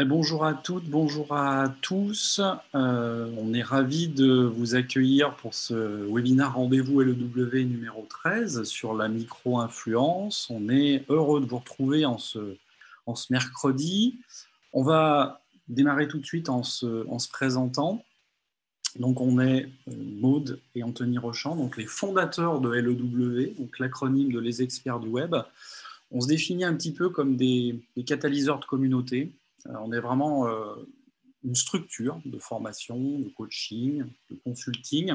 Bonjour à toutes, bonjour à tous. On est ravis de vous accueillir pour ce webinaire Rendez-vous LEW numéro 13 sur la micro-influence. On est heureux de vous retrouver en ce mercredi. On va démarrer tout de suite en se présentant. Donc on est Maude et Anthony Rochant, donc les fondateurs de LEW, donc l'acronyme de Les Experts du Web. On se définit un petit peu comme des catalyseurs de communauté. On est vraiment une structure de formation, de coaching, de consulting,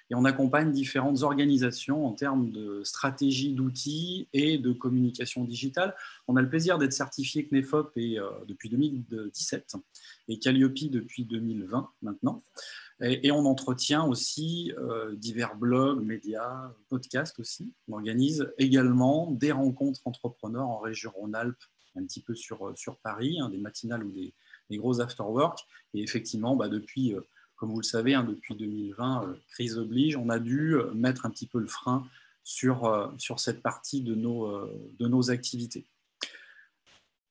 et on accompagne différentes organisations en termes de stratégie d'outils et de communication digitale. On a le plaisir d'être certifié CNEFOP depuis 2017 et Calliope depuis 2020 maintenant. Et on entretient aussi divers blogs, médias, podcasts aussi. On organise également des rencontres entrepreneurs en région Rhône-Alpes, un petit peu sur Paris, des matinales ou des gros after-work. Et effectivement, depuis, comme vous le savez, depuis 2020, crise oblige, on a dû mettre un petit peu le frein sur cette partie de nos activités.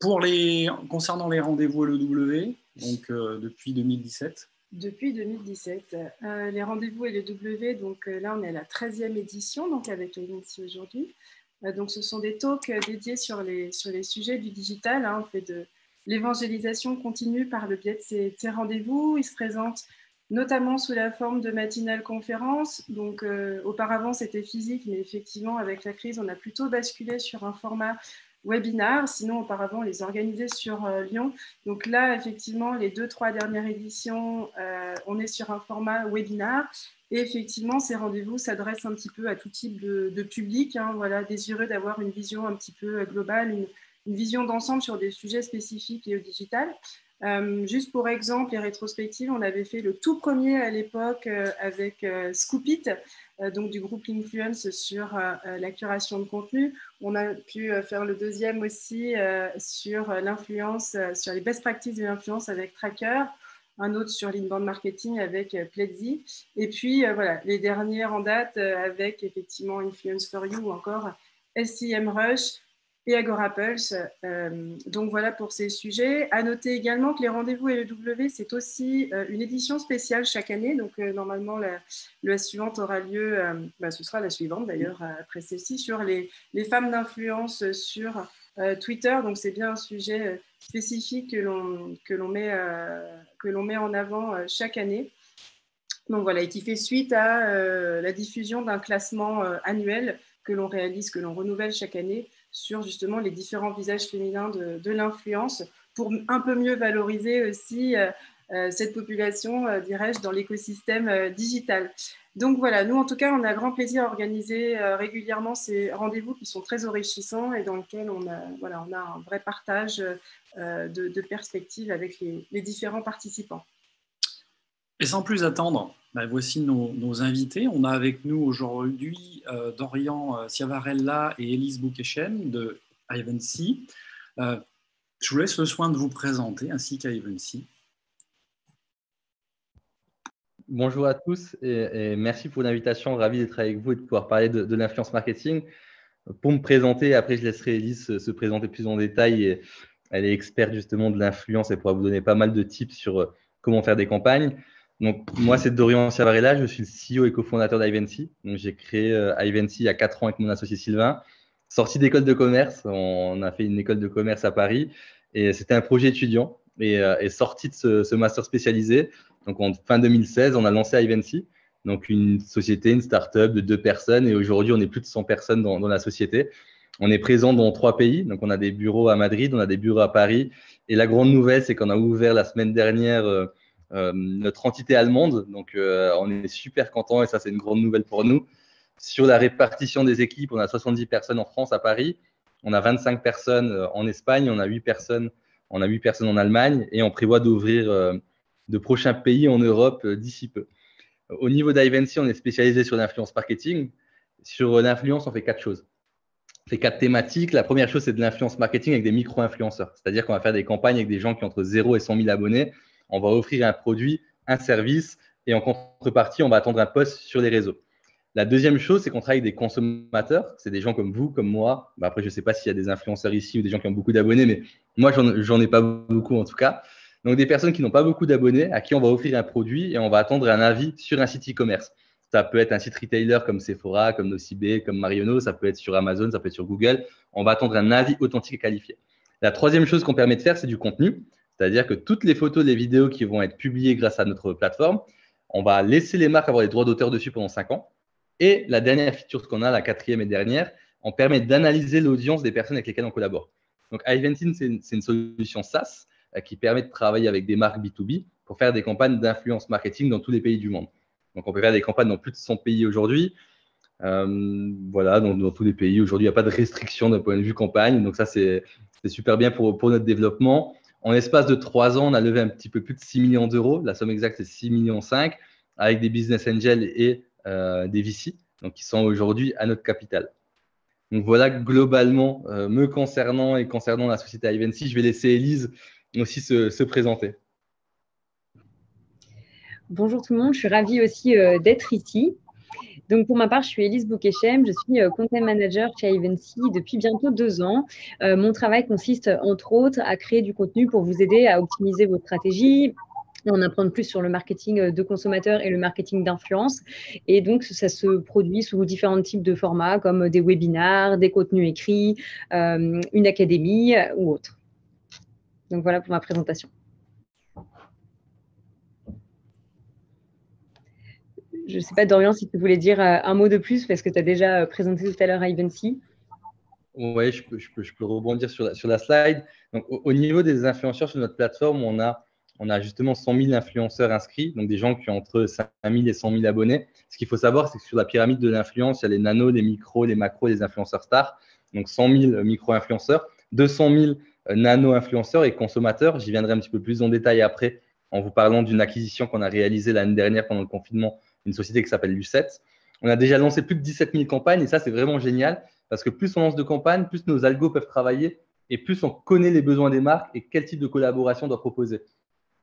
Concernant les rendez-vous LEW, donc depuis 2017. Depuis 2017. Les rendez-vous LEW, donc là on est à la 13e édition, donc avec Avency aujourd'hui. Donc ce sont des talks dédiés sur les sujets du digital. On fait de l'évangélisation continue par le biais de ces rendez-vous. Ils se présentent notamment sous la forme de matinales conférences. Donc auparavant c'était physique, mais effectivement avec la crise on a plutôt basculé sur un format webinar. Sinon, auparavant, on les organisait sur Lyon. Donc là, effectivement, les 2-3 dernières éditions, on est sur un format webinar. Et effectivement, ces rendez-vous s'adressent un petit peu à tout type de public, voilà, désireux d'avoir une vision un petit peu globale, une vision d'ensemble sur des sujets spécifiques et au digital. Juste pour exemple, les rétrospectives, on avait fait le tout premier à l'époque avec Scoopit, donc du groupe Influence sur la curation de contenu. On a pu faire le deuxième aussi sur l'influence, sur les best practices de l'influence avec Tracker, un autre sur l'inbound marketing avec Pledzi, et puis voilà, les dernières en date avec effectivement Influence for You ou encore SEM Rush et Agora Pulse. Donc voilà pour ces sujets. À noter également que les rendez-vous LEW, c'est aussi une édition spéciale chaque année. Donc normalement, la suivante aura lieu, ce sera la suivante d'ailleurs, après celle-ci, sur les femmes d'influence sur Twitter. Donc c'est bien un sujet spécifique que l'on met en avant chaque année. Donc voilà, et qui fait suite à la diffusion d'un classement annuel que l'on réalise, que l'on renouvelle chaque année sur justement les différents visages féminins de l'influence pour un peu mieux valoriser aussi cette population, dirais-je, dans l'écosystème digital. Donc voilà, nous en tout cas, on a grand plaisir à organiser régulièrement ces rendez-vous qui sont très enrichissants et dans lesquels on a un vrai partage de perspectives avec les différents participants. Et sans plus attendre, voici nos invités. On a avec nous aujourd'hui Dorian Ciavarella et Élise Boukechem de Ivancy. Je vous laisse le soin de vous présenter ainsi qu'à Ivancy. Bonjour à tous et merci pour l'invitation. Ravi d'être avec vous et de pouvoir parler de l'influence marketing. Pour me présenter, après je laisserai Élise se présenter plus en détail. Elle est experte justement de l'influence et pourra vous donner pas mal de tips sur comment faire des campagnes. Donc moi, c'est Dorian Ciavarella, je suis le CEO et cofondateur d'Ivancy. J'ai créé Ivancy il y a 4 ans avec mon associé Sylvain. Sorti d'école de commerce, on a fait une école de commerce à Paris et c'était un projet étudiant. Et sorti de ce master spécialisé, donc en fin 2016, on a lancé Ivancy, donc une société, une start-up de 2 personnes. Et aujourd'hui, on est plus de 100 personnes dans la société. On est présent dans 3 pays. Donc, on a des bureaux à Madrid, on a des bureaux à Paris. Et la grande nouvelle, c'est qu'on a ouvert la semaine dernière notre entité allemande. Donc, on est super contents et ça, c'est une grande nouvelle pour nous. Sur la répartition des équipes, on a 70 personnes en France, à Paris. On a 25 personnes en Espagne. On a 8 personnes en Allemagne et on prévoit d'ouvrir de prochains pays en Europe d'ici peu. Au niveau d'Ivancy, on est spécialisé sur l'influence marketing. Sur l'influence, on fait 4 choses. On fait 4 thématiques. La première chose, c'est de l'influence marketing avec des micro-influenceurs. C'est-à-dire qu'on va faire des campagnes avec des gens qui ont entre 0 et 100 000 abonnés. On va offrir un produit, un service et en contrepartie, on va attendre un post sur les réseaux. La deuxième chose, c'est qu'on travaille avec des consommateurs. C'est des gens comme vous, comme moi. Après, je ne sais pas s'il y a des influenceurs ici ou des gens qui ont beaucoup d'abonnés, mais moi, j'en ai pas beaucoup en tout cas. Donc, des personnes qui n'ont pas beaucoup d'abonnés, à qui on va offrir un produit et on va attendre un avis sur un site e-commerce. Ça peut être un site retailer comme Sephora, comme Nocibé, comme Marionneau. Ça peut être sur Amazon, ça peut être sur Google. On va attendre un avis authentique et qualifié. La troisième chose qu'on permet de faire, c'est du contenu. C'est-à-dire que toutes les photos, les vidéos qui vont être publiées grâce à notre plateforme, on va laisser les marques avoir les droits d'auteur dessus pendant 5 ans. Et la dernière feature qu'on a, la quatrième et dernière, on permet d'analyser l'audience des personnes avec lesquelles on collabore. Donc, Iventin, c'est une solution SaaS qui permet de travailler avec des marques B2B pour faire des campagnes d'influence marketing dans tous les pays du monde. Donc, on peut faire des campagnes dans plus de 100 pays aujourd'hui. Voilà, dans tous les pays. Aujourd'hui, il n'y a pas de restriction d'un point de vue campagne. Donc, ça, c'est super bien pour notre développement. En l'espace de 3 ans, on a levé un petit peu plus de 6 millions d'euros. La somme exacte, c'est 6,5 millions avec des business angels et des VC, donc qui sont aujourd'hui à notre capital. Donc voilà globalement me concernant et concernant la société Ivency. Je vais laisser Élise aussi se présenter. Bonjour tout le monde, je suis ravie aussi d'être ici. Donc pour ma part, je suis Élise Boukechem, je suis Content Manager chez Ivency depuis bientôt 2 ans. Mon travail consiste entre autres à créer du contenu pour vous aider à optimiser vos stratégies, en apprendre plus sur le marketing de consommateurs et le marketing d'influence. Et donc, ça se produit sous différents types de formats comme des webinars, des contenus écrits, une académie ou autre. Donc, voilà pour ma présentation. Je ne sais pas, Dorian, si tu voulais dire un mot de plus parce que tu as déjà présenté tout à l'heure Ivency. Oui, je peux rebondir sur la slide. Donc, au niveau des influenceurs sur notre plateforme, on a justement 100 000 influenceurs inscrits, donc des gens qui ont entre 5 000 et 100 000 abonnés. Ce qu'il faut savoir, c'est que sur la pyramide de l'influence, il y a les nanos, les micros, les macros, les influenceurs stars. Donc, 100 000 micro-influenceurs, 200 000 nano-influenceurs et consommateurs. J'y viendrai un petit peu plus en détail après en vous parlant d'une acquisition qu'on a réalisée l'année dernière pendant le confinement, une société qui s'appelle Lucette. On a déjà lancé plus de 17 000 campagnes et ça, c'est vraiment génial parce que plus on lance de campagnes, plus nos algos peuvent travailler et plus on connaît les besoins des marques et quel type de collaboration on doit proposer.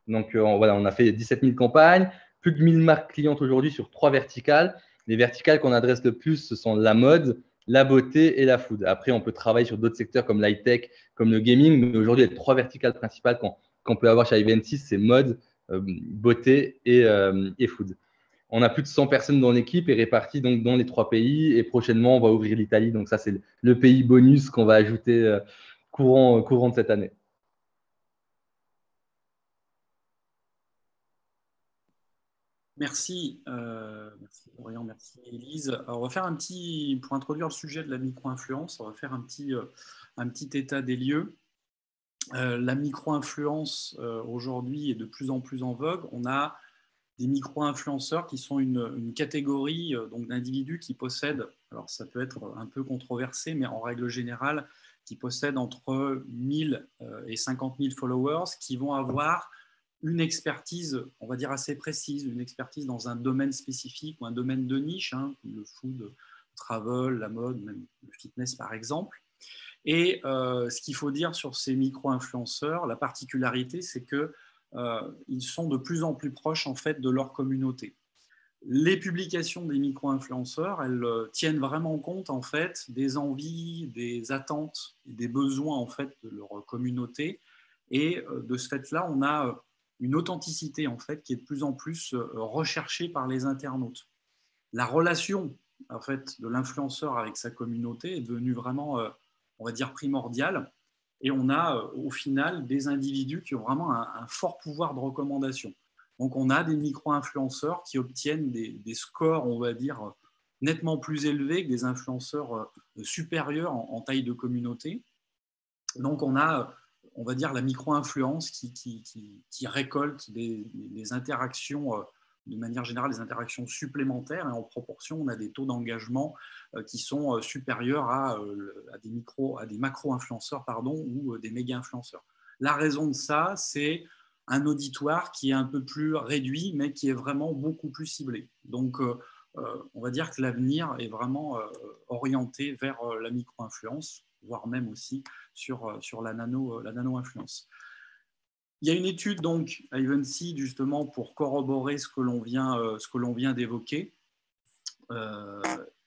Donc, voilà, on a fait 17 000 campagnes, plus de 1000 marques clientes aujourd'hui sur 3 verticales. Les verticales qu'on adresse le plus, ce sont la mode, la beauté et la food. Après, on peut travailler sur d'autres secteurs comme l'high-tech, comme le gaming, mais aujourd'hui, les 3 verticales principales qu'on peut avoir chez Ivency, c'est mode, beauté et food. On a plus de 100 personnes dans l'équipe et réparties donc dans les 3 pays. Et prochainement, on va ouvrir l'Italie. Donc ça, c'est le pays bonus qu'on va ajouter courant de cette année. Merci, merci Dorian, merci Élise. Alors, on va faire pour introduire le sujet de la micro-influence, on va faire un petit état des lieux. La micro-influence aujourd'hui est de plus en plus en vogue. On a des micro-influenceurs qui sont une catégorie donc d'individus qui possèdent, alors ça peut être un peu controversé, mais en règle générale, qui possèdent entre 1000 et 50 000 followers, qui vont avoir une expertise, on va dire assez précise, une expertise dans un domaine spécifique ou un domaine de niche, hein, le food, le travel, la mode, même le fitness par exemple. Et ce qu'il faut dire sur ces micro-influenceurs, la particularité, c'est que ils sont de plus en plus proches en fait de leur communauté. Les publications des micro-influenceurs, elles tiennent vraiment compte en fait des envies, des attentes, des besoins en fait de leur communauté. Et de ce fait-là, on a une authenticité en fait qui est de plus en plus recherchée par les internautes. La relation en fait de l'influenceur avec sa communauté est devenue vraiment, on va dire, primordiale. Et on a au final des individus qui ont vraiment un fort pouvoir de recommandation. Donc on a des micro-influenceurs qui obtiennent des scores, on va dire, nettement plus élevés que des influenceurs supérieurs en taille de communauté. Donc on a, on va dire, la micro-influence qui récolte des interactions, de manière générale, des interactions supplémentaires, et en proportion, on a des taux d'engagement qui sont supérieurs à des macro-influenceurs ou des méga-influenceurs. La raison de ça, c'est un auditoire qui est un peu plus réduit, mais qui est vraiment beaucoup plus ciblé. Donc, on va dire que l'avenir est vraiment orienté vers la micro-influence, voire même aussi sur la nano-influence. Il y a une étude donc à Ivency justement pour corroborer ce que l'on vient d'évoquer.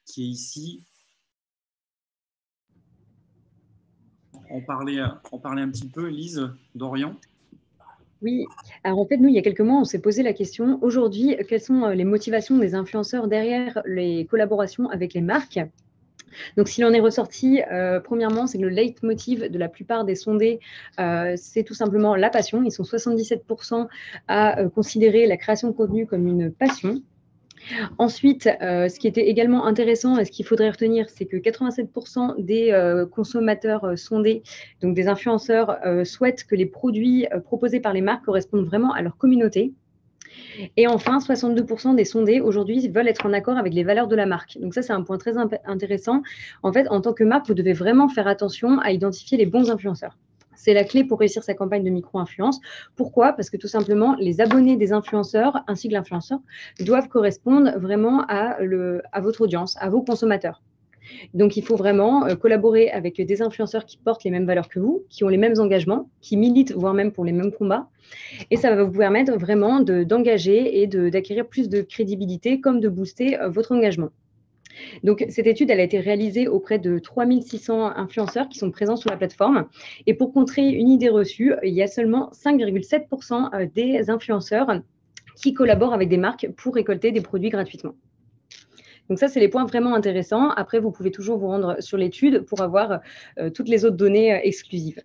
qui est ici. En parler un petit peu, Lise Dorian. Oui, alors en fait, nous, il y a quelques mois, on s'est posé la question, aujourd'hui, quelles sont les motivations des influenceurs derrière les collaborations avec les marques? Donc, s'il en est ressorti, premièrement, c'est que le leitmotiv de la plupart des sondés, c'est tout simplement la passion. Ils sont 77% à considérer la création de contenu comme une passion. Ensuite, ce qui était également intéressant et ce qu'il faudrait retenir, c'est que 87% des consommateurs sondés, donc des influenceurs, souhaitent que les produits proposés par les marques correspondent vraiment à leur communauté. Et enfin, 62% des sondés aujourd'hui veulent être en accord avec les valeurs de la marque. Donc ça, c'est un point très intéressant. En fait, en tant que marque, vous devez vraiment faire attention à identifier les bons influenceurs. C'est la clé pour réussir sa campagne de micro-influence. Pourquoi? Parce que tout simplement, les abonnés des influenceurs ainsi que l'influenceur doivent correspondre vraiment à votre audience, à vos consommateurs. Donc, il faut vraiment collaborer avec des influenceurs qui portent les mêmes valeurs que vous, qui ont les mêmes engagements, qui militent, voire même pour les mêmes combats. Et ça va vous permettre vraiment d'engager et d'acquérir plus de crédibilité, comme de booster votre engagement. Donc, cette étude, elle a été réalisée auprès de 3600 influenceurs qui sont présents sur la plateforme. Et pour contrer une idée reçue, il y a seulement 5,7% des influenceurs qui collaborent avec des marques pour récolter des produits gratuitement. Donc ça, c'est les points vraiment intéressants. Après, vous pouvez toujours vous rendre sur l'étude pour avoir toutes les autres données exclusives.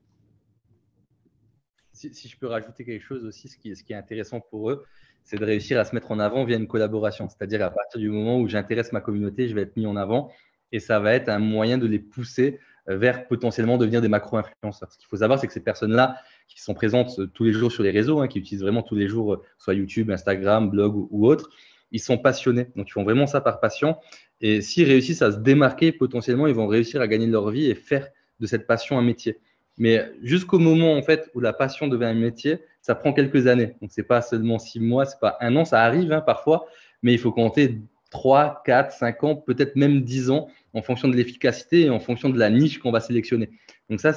Si je peux rajouter quelque chose aussi, ce qui est intéressant pour eux, c'est de réussir à se mettre en avant via une collaboration. C'est-à-dire à partir du moment où j'intéresse ma communauté, je vais être mis en avant et ça va être un moyen de les pousser vers potentiellement devenir des macro-influenceurs. Ce qu'il faut savoir, c'est que ces personnes-là qui sont présentes tous les jours sur les réseaux, qui utilisent vraiment tous les jours soit YouTube, Instagram, blog ou autre, ils sont passionnés. Donc, ils font vraiment ça par passion. Et s'ils réussissent à se démarquer, potentiellement, ils vont réussir à gagner leur vie et faire de cette passion un métier. Mais jusqu'au moment en fait où la passion devient un métier, ça prend quelques années. Donc, ce n'est pas seulement 6 mois, ce n'est pas 1 an, ça arrive parfois, mais il faut compter 3, 4, 5 ans, peut-être même 10 ans en fonction de l'efficacité et en fonction de la niche qu'on va sélectionner. Donc, ça,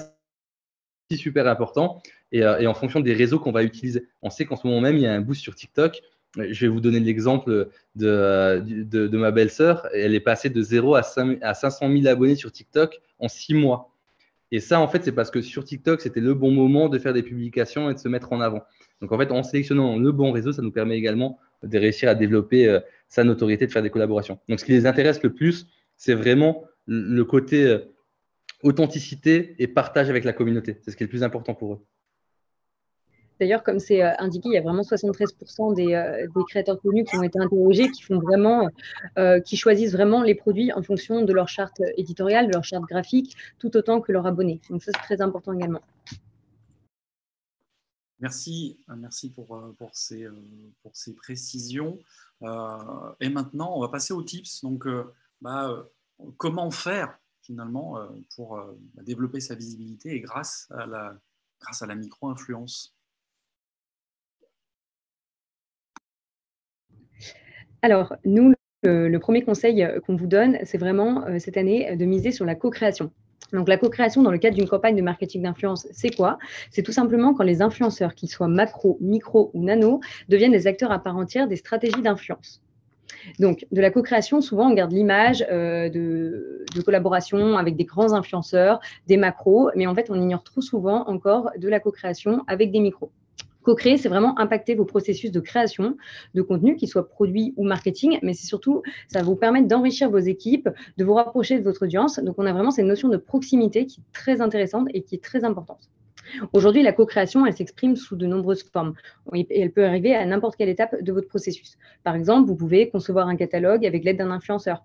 c'est super important et en fonction des réseaux qu'on va utiliser. On sait qu'en ce moment même, il y a un boost sur TikTok. Je vais vous donner l'exemple de ma belle-sœur. Elle est passée de 0 à 500 000 abonnés sur TikTok en 6 mois. Et ça, en fait, c'est parce que sur TikTok, c'était le bon moment de faire des publications et de se mettre en avant. Donc, en fait, en sélectionnant le bon réseau, ça nous permet également de réussir à développer sa notoriété, de faire des collaborations. Donc, ce qui les intéresse le plus, c'est vraiment le côté authenticité et partage avec la communauté. C'est ce qui est le plus important pour eux. D'ailleurs, comme c'est indiqué, il y a vraiment 73% des créateurs de contenu qui ont été interrogés, qui choisissent vraiment les produits en fonction de leur charte éditoriale, de leur charte graphique, tout autant que leurs abonnés. Donc ça, c'est très important également. Merci pour ces précisions. Et maintenant, on va passer aux tips. Donc, comment faire finalement pour développer sa visibilité et grâce à la micro-influence? Alors, nous, le premier conseil qu'on vous donne, c'est vraiment cette année de miser sur la co-création. Donc, la co-création dans le cadre d'une campagne de marketing d'influence, c'est quoi? C'est tout simplement quand les influenceurs, qu'ils soient macro, micro ou nano, deviennent des acteurs à part entière des stratégies d'influence. Donc, de la co-création, souvent, on garde l'image de collaboration avec des grands influenceurs, des macros, mais en fait, on ignore trop souvent encore de la co-création avec des micros. Co-créer, c'est vraiment impacter vos processus de création de contenu, qu'ils soient produits ou marketing, mais c'est surtout, ça va vous permettre d'enrichir vos équipes, de vous rapprocher de votre audience. Donc, on a vraiment cette notion de proximité qui est très intéressante et qui est très importante. Aujourd'hui, la co-création, elle s'exprime sous de nombreuses formes et elle peut arriver à n'importe quelle étape de votre processus. Par exemple, vous pouvez concevoir un catalogue avec l'aide d'un influenceur,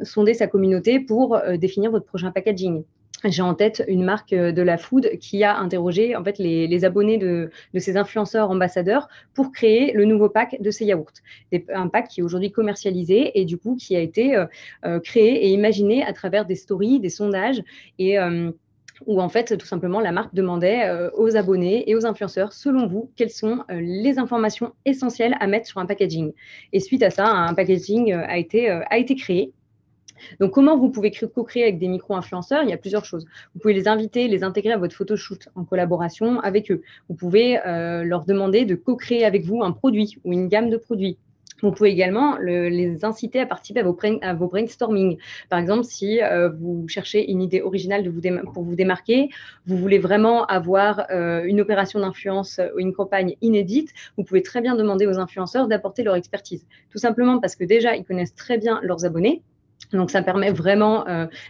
sonder sa communauté pour définir votre prochain packaging. J'ai en tête une marque de la food qui a interrogé en fait les abonnés de ces influenceurs ambassadeurs pour créer le nouveau pack de ces yaourts. Un pack qui est aujourd'hui commercialisé et du coup qui a été créé et imaginé à travers des stories, des sondages et où en fait, tout simplement, la marque demandait aux abonnés et aux influenceurs, selon vous, quelles sont les informations essentielles à mettre sur un packaging. Et suite à ça, un packaging a été créé. Donc, comment vous pouvez co-créer avec des micro-influenceurs? Il y a plusieurs choses. Vous pouvez les inviter, les intégrer à votre photoshoot en collaboration avec eux. Vous pouvez leur demander de co-créer avec vous un produit ou une gamme de produits. Vous pouvez également les inciter à participer à vos brainstorming. Par exemple, si vous cherchez une idée originale pour vous démarquer, vous voulez vraiment avoir une opération d'influence ou une campagne inédite, vous pouvez très bien demander aux influenceurs d'apporter leur expertise. Tout simplement parce que déjà, ils connaissent très bien leurs abonnés. Donc, ça permet vraiment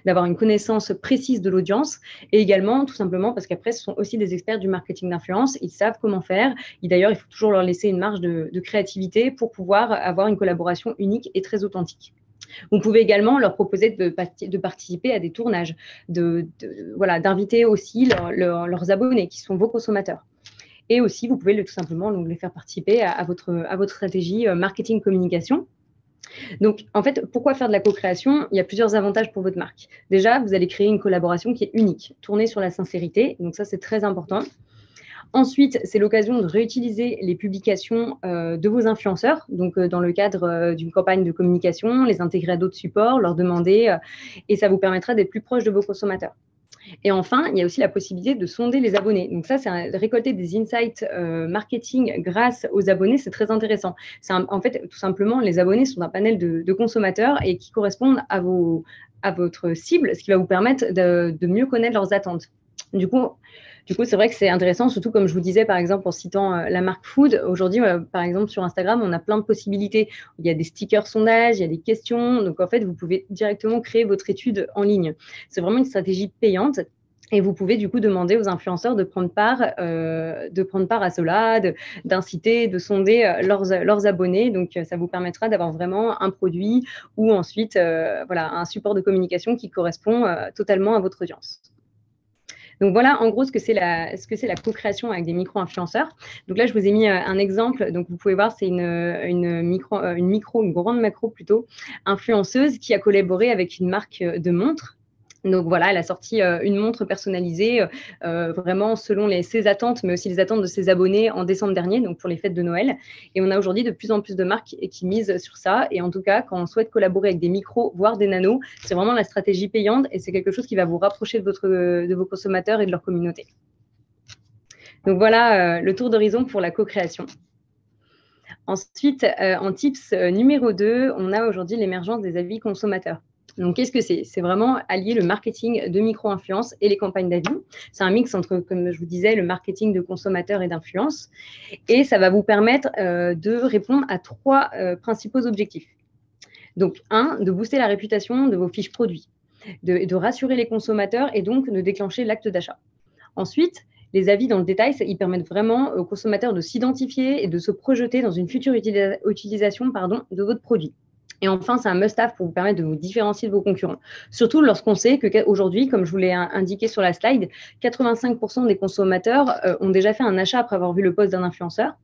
d'avoir une connaissance précise de l'audience et également, tout simplement, parce qu'après, ce sont aussi des experts du marketing d'influence. Ils savent comment faire. Et d'ailleurs, il faut toujours leur laisser une marge de créativité pour pouvoir avoir une collaboration unique et très authentique. Vous pouvez également leur proposer de participer à des tournages, d'inviter aussi leurs abonnés qui sont vos consommateurs. Et aussi, vous pouvez tout simplement les faire participer à votre stratégie marketing-communication. Donc, en fait, pourquoi faire de la co-création? Il y a plusieurs avantages pour votre marque. Déjà, vous allez créer une collaboration qui est unique, tournée sur la sincérité. Donc, ça, c'est très important. Ensuite, c'est l'occasion de réutiliser les publications de vos influenceurs. Donc, dans le cadre d'une campagne de communication, les intégrer à d'autres supports, leur demander, et ça vous permettra d'être plus proche de vos consommateurs. Et enfin, il y a aussi la possibilité de sonder les abonnés. Donc ça, c'est récolter des insights marketing grâce aux abonnés, c'est très intéressant. En fait, tout simplement, les abonnés sont un panel de consommateurs et qui correspondent à votre cible, ce qui va vous permettre de mieux connaître leurs attentes. Du coup, c'est vrai que c'est intéressant, surtout comme je vous disais, par exemple, en citant la marque Food. Aujourd'hui, par exemple, sur Instagram, on a plein de possibilités. Il y a des stickers sondages, il y a des questions. Donc, en fait, vous pouvez directement créer votre étude en ligne. C'est vraiment une stratégie payante. Et vous pouvez du coup demander aux influenceurs de prendre part à cela, d'inciter, de sonder leurs abonnés. Donc, ça vous permettra d'avoir vraiment un produit ou ensuite un support de communication qui correspond totalement à votre audience. Donc voilà, en gros, ce que c'est la co-création avec des micro-influenceurs. Donc là, je vous ai mis un exemple. Donc vous pouvez voir, c'est une grande macro plutôt, influenceuse qui a collaboré avec une marque de montres. Donc voilà, elle a sorti une montre personnalisée, vraiment selon ses attentes, mais aussi les attentes de ses abonnés en décembre dernier, donc pour les fêtes de Noël. Et on a aujourd'hui de plus en plus de marques qui misent sur ça. Et en tout cas, quand on souhaite collaborer avec des micros, voire des nanos, c'est vraiment la stratégie payante et c'est quelque chose qui va vous rapprocher de vos consommateurs et de leur communauté. Donc voilà le tour d'horizon pour la co-création. Ensuite, en tips numéro 2, on a aujourd'hui l'émergence des avis consommateurs. Donc, qu'est-ce que c'est? C'est vraiment allier le marketing de micro-influence et les campagnes d'avis. C'est un mix entre, comme je vous disais, le marketing de consommateurs et d'influence. Et ça va vous permettre de répondre à 3 principaux objectifs. Donc, 1, de booster la réputation de vos fiches produits, de rassurer les consommateurs et donc de déclencher l'acte d'achat. Ensuite, les avis dans le détail, ils permettent vraiment aux consommateurs de s'identifier et de se projeter dans une future utilisation de votre produit. Et enfin, c'est un must-have pour vous permettre de vous différencier de vos concurrents. Surtout lorsqu'on sait qu'aujourd'hui, comme je vous l'ai indiqué sur la slide, 85% des consommateurs ont déjà fait un achat après avoir vu le post d'un influenceur.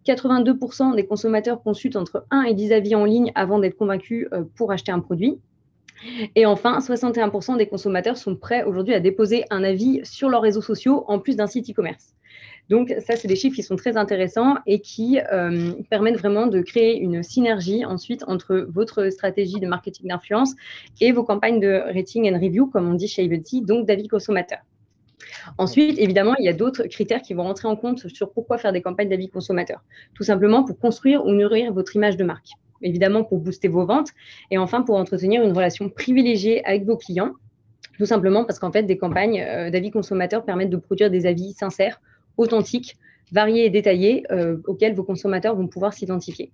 82% des consommateurs consultent entre 1 et 10 avis en ligne avant d'être convaincus pour acheter un produit. Et enfin, 61% des consommateurs sont prêts aujourd'hui à déposer un avis sur leurs réseaux sociaux en plus d'un site e-commerce. Donc, ça, c'est des chiffres qui sont très intéressants et qui permettent vraiment de créer une synergie ensuite entre votre stratégie de marketing d'influence et vos campagnes de rating and review, comme on dit chez Eventy, donc d'avis consommateurs. Ensuite, évidemment, il y a d'autres critères qui vont rentrer en compte sur pourquoi faire des campagnes d'avis consommateurs. Tout simplement pour construire ou nourrir votre image de marque. Évidemment, pour booster vos ventes et enfin pour entretenir une relation privilégiée avec vos clients. Tout simplement parce qu'en fait, des campagnes d'avis consommateurs permettent de produire des avis sincères, authentiques, variés et détaillés auxquels vos consommateurs vont pouvoir s'identifier.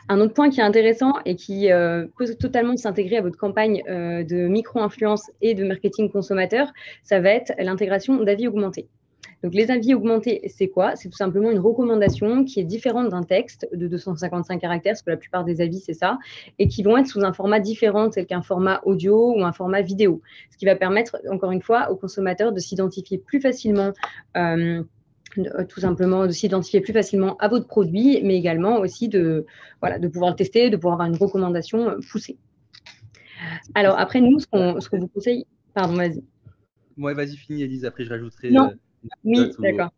Un autre point qui est intéressant et qui peut totalement s'intégrer à votre campagne de micro-influence et de marketing consommateur, ça va être l'intégration d'avis augmentés. Donc, les avis augmentés, c'est quoi? C'est tout simplement une recommandation qui est différente d'un texte de 255 caractères, parce que la plupart des avis, c'est ça, et qui vont être sous un format différent, tel qu'un format audio ou un format vidéo, ce qui va permettre, encore une fois, aux consommateurs de s'identifier plus facilement tout simplement de s'identifier plus facilement à votre produit, mais également aussi de pouvoir le tester, de pouvoir avoir une recommandation poussée. Alors après, nous, ce qu'on vous conseille… Pardon, vas-y. Ouais, vas-y, finis, Élise, après je rajouterai… Non, oui, d'accord.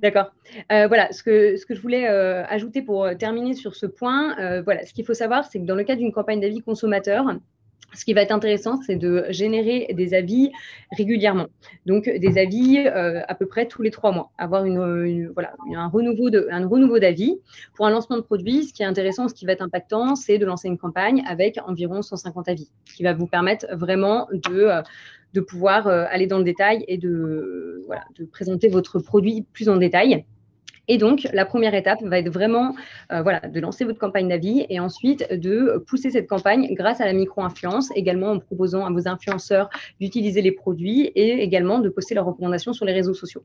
D'accord. Voilà, ce que je voulais ajouter pour terminer sur ce point, ce qu'il faut savoir, c'est que dans le cas d'une campagne d'avis consommateur, Ce qui va être intéressant, c'est de générer des avis régulièrement. Donc, des avis à peu près tous les 3 mois. Avoir voilà, un renouveau d'avis. Pour un lancement de produit, ce qui est intéressant, ce qui va être impactant, c'est de lancer une campagne avec environ 150 avis, qui va vous permettre vraiment de pouvoir aller dans le détail et de présenter votre produit plus en détail. Et donc, la première étape va être vraiment de lancer votre campagne d'avis et ensuite de pousser cette campagne grâce à la micro-influence, également en proposant à vos influenceurs d'utiliser les produits et également de poster leurs recommandations sur les réseaux sociaux.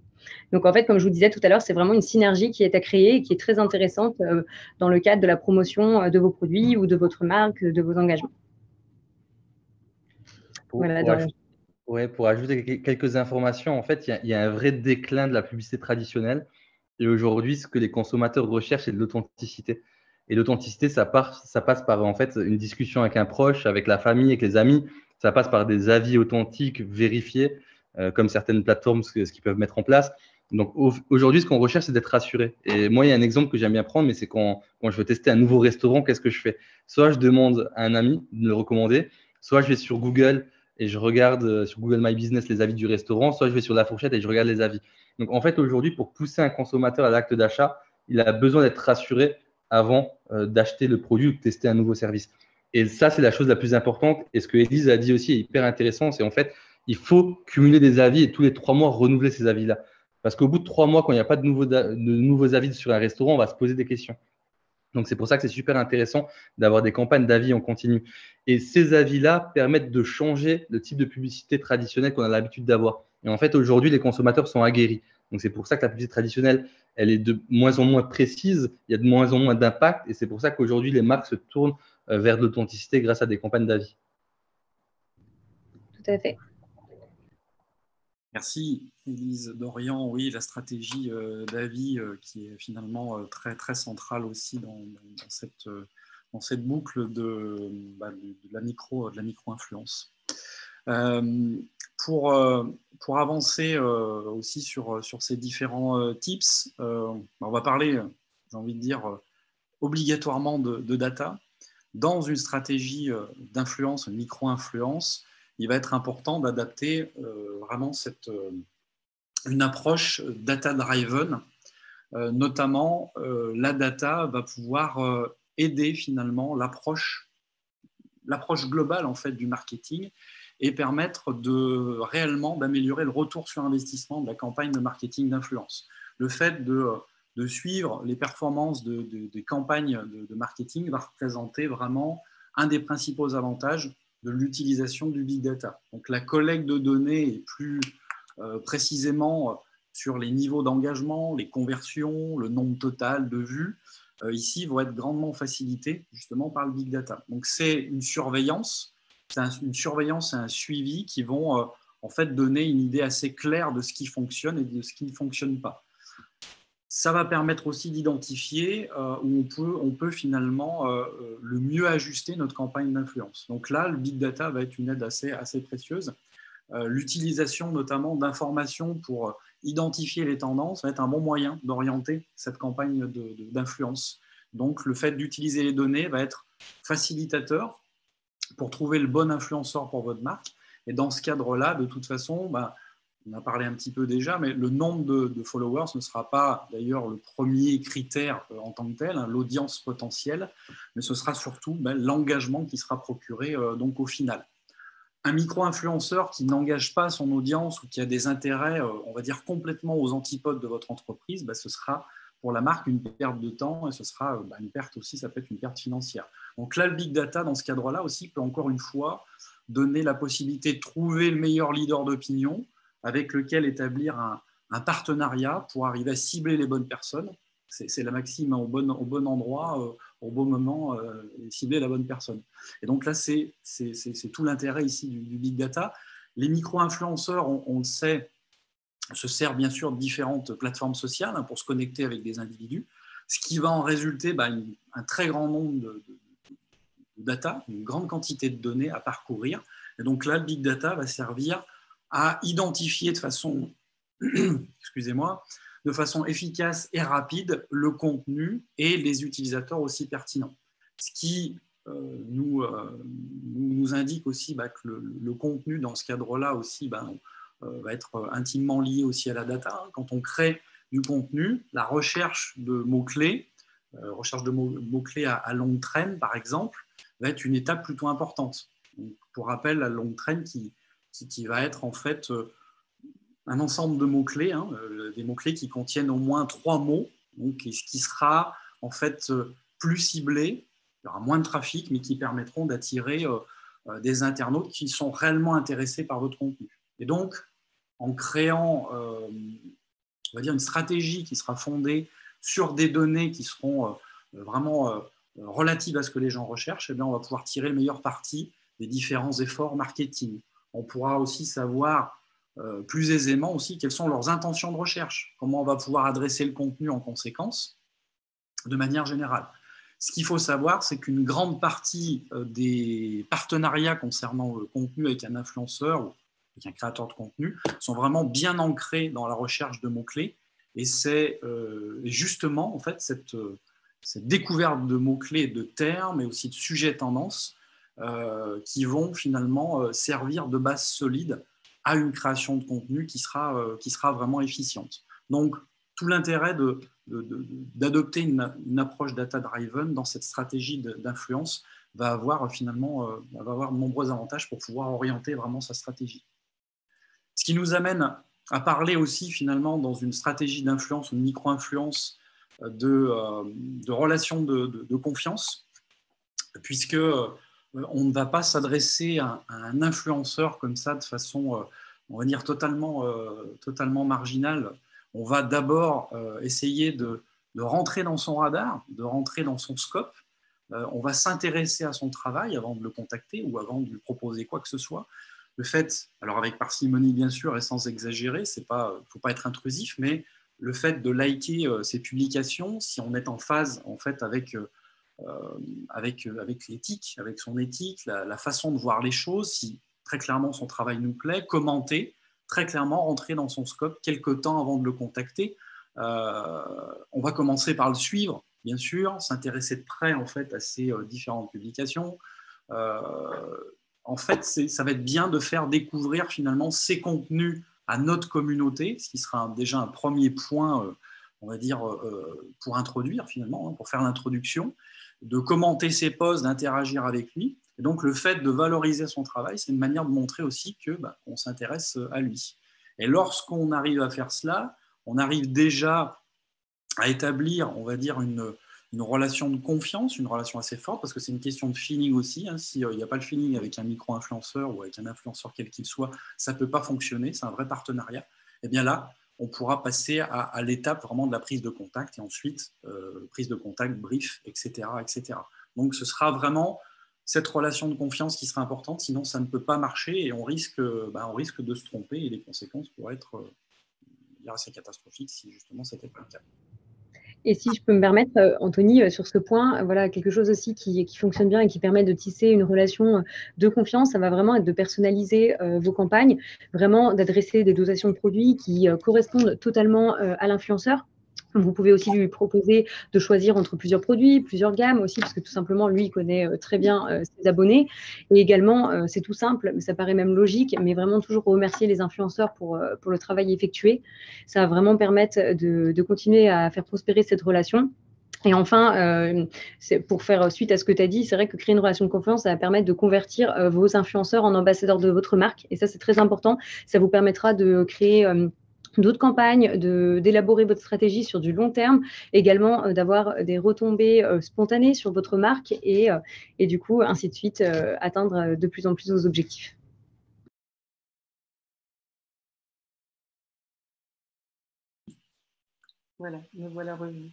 Donc, en fait, comme je vous disais tout à l'heure, c'est vraiment une synergie qui est à créer et qui est très intéressante dans le cadre de la promotion de vos produits ou de votre marque, de vos engagements. Pour ajouter quelques informations, en fait, il y a un vrai déclin de la publicité traditionnelle. Et aujourd'hui, ce que les consommateurs recherchent, c'est de l'authenticité. Et l'authenticité, ça passe par en fait une discussion avec un proche, avec la famille, avec les amis. Ça passe par des avis authentiques, vérifiés, comme certaines plateformes, ce qu'ils peuvent mettre en place. Donc aujourd'hui, ce qu'on recherche, c'est d'être rassuré. Et moi, il y a un exemple que j'aime bien prendre, mais c'est quand je veux tester un nouveau restaurant, qu'est-ce que je fais? Soit je demande à un ami de me le recommander, soit je vais sur Google et je regarde sur Google My Business les avis du restaurant, soit je vais sur La Fourchette et je regarde les avis. Donc, en fait, aujourd'hui, pour pousser un consommateur à l'acte d'achat, il a besoin d'être rassuré avant d'acheter le produit ou de tester un nouveau service. Et ça, c'est la chose la plus importante. Et ce que Élise a dit aussi est hyper intéressant, c'est en fait, il faut cumuler des avis et tous les 3 mois renouveler ces avis-là. Parce qu'au bout de 3 mois, quand il n'y a pas de nouveaux avis sur un restaurant, on va se poser des questions. Donc, c'est pour ça que c'est super intéressant d'avoir des campagnes d'avis en continu. Et ces avis-là permettent de changer le type de publicité traditionnelle qu'on a l'habitude d'avoir. Et en fait, aujourd'hui, les consommateurs sont aguerris. Donc, c'est pour ça que la publicité traditionnelle, elle est de moins en moins précise, il y a de moins en moins d'impact. Et c'est pour ça qu'aujourd'hui, les marques se tournent vers de l'authenticité grâce à des campagnes d'avis. Tout à fait. Merci, Élise Dorian. Oui, la stratégie d'avis qui est finalement très, très centrale aussi dans cette boucle de la micro-influence. Pour avancer aussi sur ces différents tips, on va parler, j'ai envie de dire, obligatoirement de data. Dans une stratégie d'influence, une micro-influence, il va être important d'adapter vraiment une approche data-driven. Notamment, la data va pouvoir aider finalement l'approche globale en fait, du marketing et permettre réellement d'améliorer le retour sur investissement de la campagne de marketing d'influence. Le fait de suivre les performances des campagnes de marketing va représenter vraiment un des principaux avantages de l'utilisation du big data. Donc la collecte de données et plus précisément sur les niveaux d'engagement, les conversions, le nombre total de vues, ici vont être grandement facilités justement par le big data. Donc c'est une surveillance, et un suivi qui vont en fait donner une idée assez claire de ce qui fonctionne et de ce qui ne fonctionne pas. Ça va permettre aussi d'identifier où on peut finalement le mieux ajuster notre campagne d'influence. Donc là, le big data va être une aide assez précieuse. L'utilisation notamment d'informations pour identifier les tendances va être un bon moyen d'orienter cette campagne d'influence. Donc le fait d'utiliser les données va être facilitateur pour trouver le bon influenceur pour votre marque. Et dans ce cadre-là, de toute façon, on a parlé un petit peu déjà, mais le nombre de followers ne sera pas d'ailleurs le premier critère en tant que tel, l'audience potentielle, mais ce sera surtout l'engagement qui sera procuré donc au final. Un micro-influenceur qui n'engage pas son audience ou qui a des intérêts, on va dire, complètement aux antipodes de votre entreprise, ce sera pour la marque une perte de temps et ce sera une perte aussi, ça peut être une perte financière. Donc là, le big data, dans ce cadre-là aussi, peut encore une fois donner la possibilité de trouver le meilleur leader d'opinion avec lequel établir un partenariat pour arriver à cibler les bonnes personnes. C'est la maxime, au bon endroit, au bon moment, et cibler la bonne personne. Et donc là, c'est tout l'intérêt ici du big data. Les micro-influenceurs, on le sait, se servent bien sûr de différentes plateformes sociales pour se connecter avec des individus, ce qui va en résulter un très grand nombre de data, une grande quantité de données à parcourir. Et donc là, le big data va servir à identifier de façon, de façon efficace et rapide le contenu et les utilisateurs aussi pertinents. Ce qui nous nous indique aussi que le contenu dans ce cadre-là aussi va être intimement lié aussi à la data. Quand on crée du contenu, la recherche de mots-clés, à longue traîne, par exemple, va être une étape plutôt importante. Donc, pour rappel, la longue traîne qui va être en fait un ensemble de mots-clés, des mots-clés qui contiennent au moins 3 mots, donc, qui sera en fait plus ciblé, il y aura moins de trafic, mais qui permettront d'attirer des internautes qui sont réellement intéressés par votre contenu. Et donc, en créant on va dire une stratégie qui sera fondée sur des données qui seront vraiment relatives à ce que les gens recherchent, eh bien, on va pouvoir tirer le meilleur parti des différents efforts marketing. On pourra aussi savoir plus aisément aussi quelles sont leurs intentions de recherche, comment on va pouvoir adresser le contenu en conséquence, de manière générale. Ce qu'il faut savoir, c'est qu'une grande partie des partenariats concernant le contenu avec un influenceur ou avec un créateur de contenu sont vraiment bien ancrés dans la recherche de mots-clés. Et c'est justement en fait, cette découverte de mots-clés, de termes et aussi de sujets tendances qui vont finalement servir de base solide à une création de contenu qui sera vraiment efficiente. Donc, tout l'intérêt d'adopter une approche data-driven dans cette stratégie d'influence va avoir finalement de nombreux avantages pour pouvoir orienter vraiment sa stratégie. Ce qui nous amène à parler aussi finalement dans une stratégie d'influence ou de micro-influence de relations de confiance, puisque on ne va pas s'adresser à un influenceur comme ça de façon, on va dire, totalement marginale. On va d'abord essayer de rentrer dans son radar, de rentrer dans son scope. On va s'intéresser à son travail avant de le contacter ou avant de lui proposer quoi que ce soit. Le fait, alors avec parcimonie bien sûr et sans exagérer, il ne faut pas être intrusif, mais le fait de liker ses publications, si on est en phase en fait avec l'éthique, avec son éthique, la façon de voir les choses, si très clairement son travail nous plaît, commenter, très clairement rentrer dans son scope quelques temps avant de le contacter. On va commencer par le suivre, bien sûr, s'intéresser de près en fait à ces différentes publications. En fait, ça va être bien de faire découvrir finalement ces contenus à notre communauté, ce qui sera déjà un premier point, on va dire, pour introduire finalement, pour faire l'introduction, de commenter ses posts, d'interagir avec lui. Et donc, le fait de valoriser son travail, c'est une manière de montrer aussi qu'on s'intéresse à lui. Et lorsqu'on arrive à faire cela, on arrive déjà à établir, on va dire, une relation de confiance, une relation assez forte, parce que c'est une question de feeling aussi. S'il n'y a pas le feeling avec un micro-influenceur ou avec un influenceur quel qu'il soit, ça ne peut pas fonctionner, c'est un vrai partenariat. Et bien là, on pourra passer à l'étape vraiment de la prise de contact et ensuite prise de contact, brief, etc., etc. Donc ce sera vraiment cette relation de confiance qui sera importante, sinon ça ne peut pas marcher et on risque de se tromper et les conséquences pourraient être assez catastrophiques si justement c'était pas le cas. Et si je peux me permettre, Anthony, sur ce point, voilà, quelque chose aussi qui fonctionne bien et qui permet de tisser une relation de confiance, ça va vraiment être de personnaliser vos campagnes, vraiment d'adresser des dotations de produits qui correspondent totalement à l'influenceur. Vous pouvez aussi lui proposer de choisir entre plusieurs produits, plusieurs gammes aussi, parce que tout simplement, lui, il connaît très bien ses abonnés. Et également, c'est tout simple, mais ça paraît même logique, mais vraiment toujours remercier les influenceurs pour le travail effectué. Ça va vraiment permettre de continuer à faire prospérer cette relation. Et enfin, pour faire suite à ce que tu as dit, c'est vrai que créer une relation de confiance, ça va permettre de convertir vos influenceurs en ambassadeurs de votre marque. Et ça, c'est très important. Ça vous permettra de créer d'autres campagnes, d'élaborer votre stratégie sur du long terme, également d'avoir des retombées spontanées sur votre marque et du coup, ainsi de suite, atteindre de plus en plus vos objectifs. Voilà, me voilà revenu.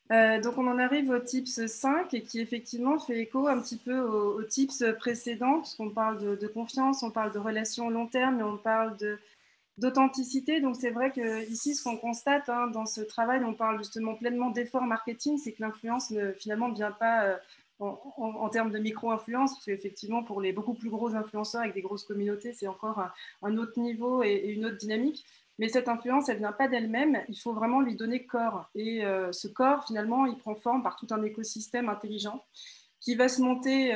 Donc on en arrive au tips 5 et qui effectivement fait écho un petit peu aux tips précédents, puisqu'on parle de confiance, on parle de relations long terme et on parle d'authenticité. Donc c'est vrai que ici ce qu'on constate dans ce travail, on parle justement pleinement d'efforts marketing, c'est que l'influence finalement ne vient pas en termes de micro-influence, parce qu'effectivement pour les beaucoup plus gros influenceurs avec des grosses communautés, c'est encore un autre niveau et une autre dynamique. Mais cette influence, elle ne vient pas d'elle-même, il faut vraiment lui donner corps. Et ce corps, finalement, il prend forme par tout un écosystème intelligent. qui va se monter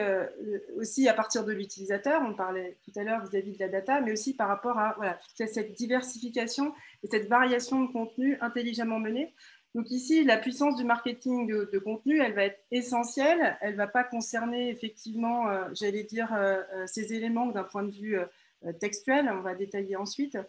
aussi à partir de l'utilisateur. On parlait tout à l'heure vis-à-vis de la data, mais aussi par rapport à voilà, cette diversification et cette variation de contenu intelligemment menée. Donc ici, la puissance du marketing de contenu, elle va être essentielle. Elle ne va pas concerner effectivement, j'allais dire, ces éléments d'un point de vue textuel, on va détailler ensuite.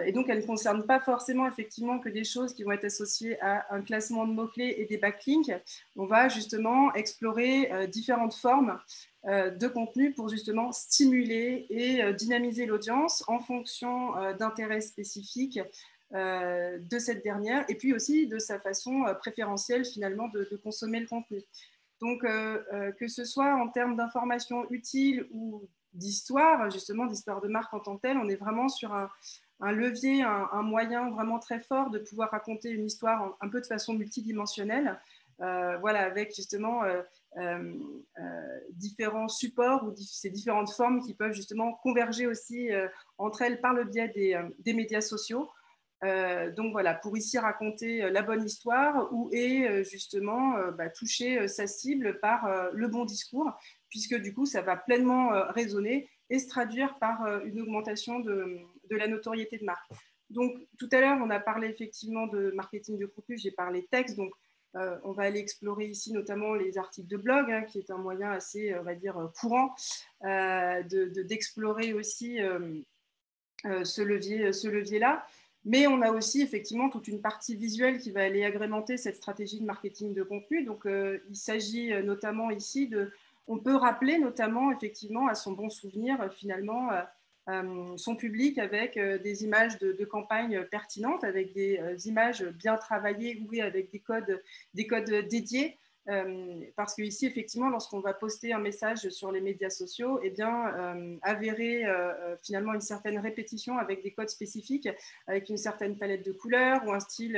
Et donc, elle ne concerne pas forcément effectivement que des choses qui vont être associées à un classement de mots-clés et des backlinks. On va justement explorer différentes formes de contenu pour justement stimuler et dynamiser l'audience en fonction d'intérêts spécifiques de cette dernière et puis aussi de sa façon préférentielle finalement de consommer le contenu. Donc, que ce soit en termes d'informations utiles ou d'histoire, justement d'histoire de marque en tant que telle, on est vraiment sur un levier, un moyen vraiment très fort de pouvoir raconter une histoire un peu de façon multidimensionnelle, voilà, avec justement différents supports ou ces différentes formes qui peuvent justement converger aussi entre elles par le biais des médias sociaux. Donc voilà, pour ici raconter la bonne histoire et justement toucher sa cible par le bon discours, puisque du coup, ça va pleinement résonner et se traduire par une augmentation de la notoriété de marque. Donc tout à l'heure, on a parlé effectivement de marketing de contenu, j'ai parlé texte, donc on va aller explorer ici notamment les articles de blog, hein, qui est un moyen assez, on va dire, courant d'explorer aussi ce levier-là. Mais on a aussi effectivement toute une partie visuelle qui va aller agrémenter cette stratégie de marketing de contenu. Donc, il s'agit notamment ici on peut rappeler notamment effectivement à son bon souvenir finalement son public avec des images de campagne pertinentes, avec des images bien travaillées ou avec des codes dédiés. Parce que ici, effectivement, lorsqu'on va poster un message sur les médias sociaux, eh bien, avérer finalement une certaine répétition avec des codes spécifiques, avec une certaine palette de couleurs ou un style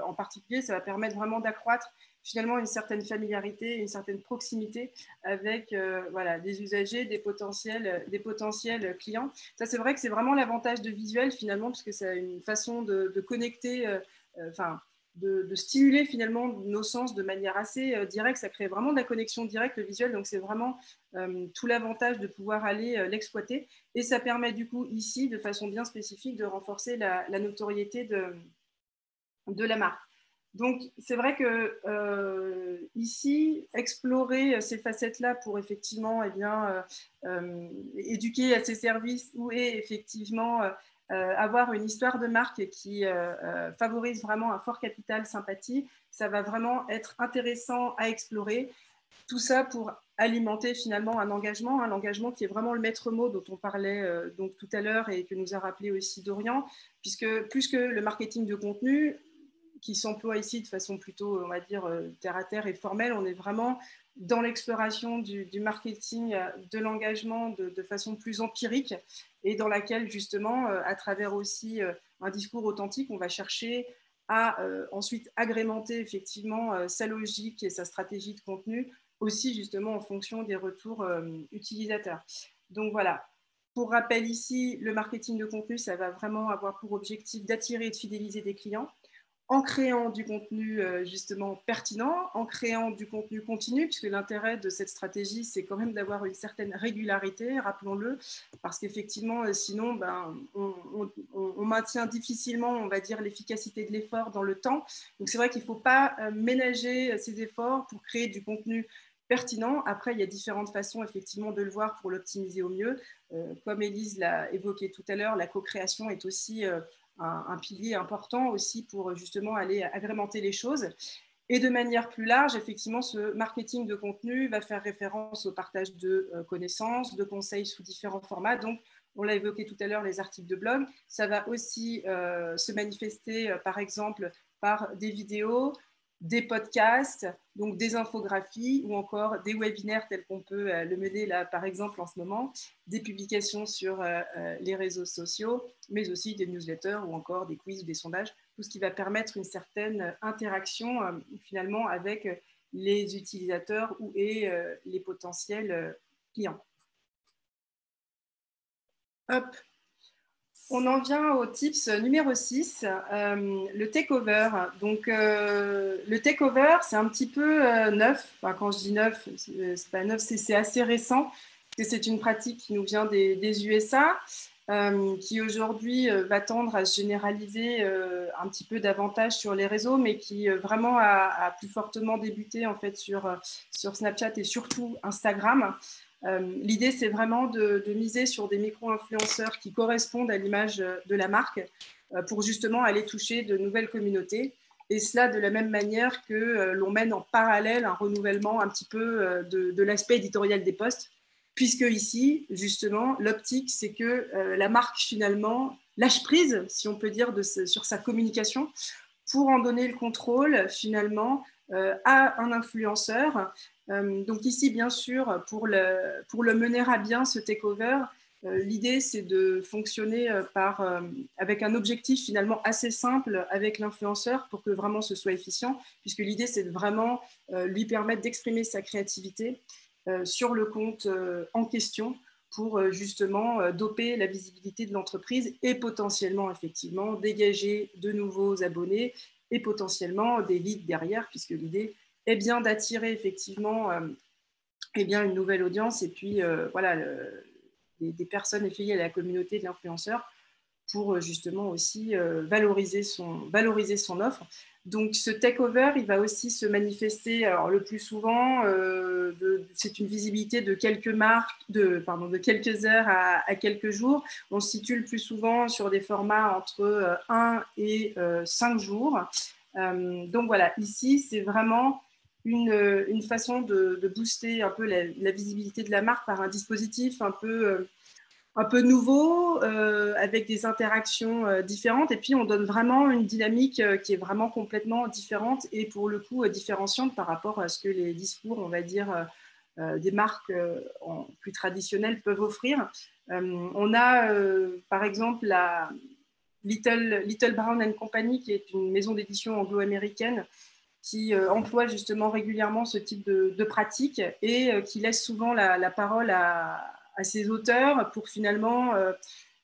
en particulier, ça va permettre vraiment d'accroître finalement une certaine familiarité, une certaine proximité avec voilà, des usagers, des potentiels clients. Ça, c'est vrai que c'est vraiment l'avantage de visuel finalement, parce que c'est une façon de connecter, de stimuler finalement nos sens de manière assez directe. Ça crée vraiment de la connexion directe, le visuel. Donc, c'est vraiment tout l'avantage de pouvoir aller l'exploiter. Et ça permet du coup ici, de façon bien spécifique, de renforcer la notoriété de la marque. Donc, c'est vrai que ici, explorer ces facettes-là pour effectivement éduquer à ces services et effectivement avoir une histoire de marque qui favorise vraiment un fort capital sympathie, ça va vraiment être intéressant à explorer. Tout ça pour alimenter finalement l'engagement qui est vraiment le maître mot dont on parlait donc tout à l'heure et que nous a rappelé aussi Dorian, puisque plus que le marketing de contenu, qui s'emploie ici de façon plutôt, on va dire, terre à terre et formelle. On est vraiment dans l'exploration du marketing, de l'engagement de façon plus empirique et dans laquelle, justement, à travers aussi un discours authentique, on va chercher à ensuite agrémenter effectivement sa logique et sa stratégie de contenu, aussi justement en fonction des retours utilisateurs. Donc voilà. Pour rappel ici, le marketing de contenu, ça va vraiment avoir pour objectif d'attirer et de fidéliser des clients, en créant du contenu justement pertinent, en créant du contenu continu, puisque l'intérêt de cette stratégie, c'est quand même d'avoir une certaine régularité, rappelons-le, parce qu'effectivement, sinon, on maintient difficilement, on va dire, l'efficacité de l'effort dans le temps. Donc, c'est vrai qu'il ne faut pas ménager ces efforts pour créer du contenu pertinent. Après, il y a différentes façons, effectivement, de le voir pour l'optimiser au mieux. Comme Élise l'a évoqué tout à l'heure, la co-création est aussi un pilier important aussi pour justement aller agrémenter les choses. Et de manière plus large, effectivement, ce marketing de contenu va faire référence au partage de connaissances, de conseils sous différents formats. Donc, on l'a évoqué tout à l'heure, les articles de blog. Ça va aussi se manifester, par exemple, par des vidéos, des podcasts, donc des infographies ou encore des webinaires tels qu'on peut le mener là, par exemple, en ce moment, des publications sur les réseaux sociaux, mais aussi des newsletters ou encore des quiz ou des sondages, tout ce qui va permettre une certaine interaction finalement avec les utilisateurs et les potentiels clients. Hop. On en vient au tips numéro 6, le takeover. Donc, le takeover, c'est un petit peu neuf. Enfin, quand je dis neuf, c'est pas neuf, c'est assez récent, parce que c'est une pratique qui nous vient des USA, qui aujourd'hui va tendre à se généraliser un petit peu davantage sur les réseaux, mais qui vraiment a plus fortement débuté en fait sur Snapchat et surtout Instagram. L'idée, c'est vraiment de miser sur des micro-influenceurs qui correspondent à l'image de la marque pour justement aller toucher de nouvelles communautés. Et cela de la même manière que l'on mène en parallèle un renouvellement un petit peu de l'aspect éditorial des posts, puisque ici, justement, l'optique, c'est que la marque, finalement, lâche prise, si on peut dire, sur sa communication pour en donner le contrôle, finalement, à un influenceur. Donc ici, bien sûr, pour le mener à bien, ce takeover, l'idée, c'est de fonctionner avec un objectif finalement assez simple avec l'influenceur pour que vraiment ce soit efficient, puisque l'idée, c'est de vraiment lui permettre d'exprimer sa créativité sur le compte en question pour justement doper la visibilité de l'entreprise et potentiellement, effectivement, dégager de nouveaux abonnés et potentiellement des leads derrière, puisque l'idée est bien d'attirer effectivement une nouvelle audience et puis voilà, des personnes affiliées à la communauté de l'influenceur pour justement aussi valoriser son offre. Donc ce takeover, il va aussi se manifester, alors le plus souvent, c'est une visibilité de quelques de quelques heures à quelques jours. On se situe le plus souvent sur des formats entre 1 et 5 jours. Donc voilà, ici, c'est vraiment une façon de booster un peu la visibilité de la marque par un dispositif un peu nouveau, avec des interactions différentes. Et puis, on donne vraiment une dynamique qui est vraiment complètement différente et pour le coup différenciante par rapport à ce que les discours, on va dire, des marques plus traditionnelles peuvent offrir. On a, par exemple, la Little Brown and Company, qui est une maison d'édition anglo-américaine qui emploie justement régulièrement ce type de pratique et qui laisse souvent la parole à ses auteurs pour finalement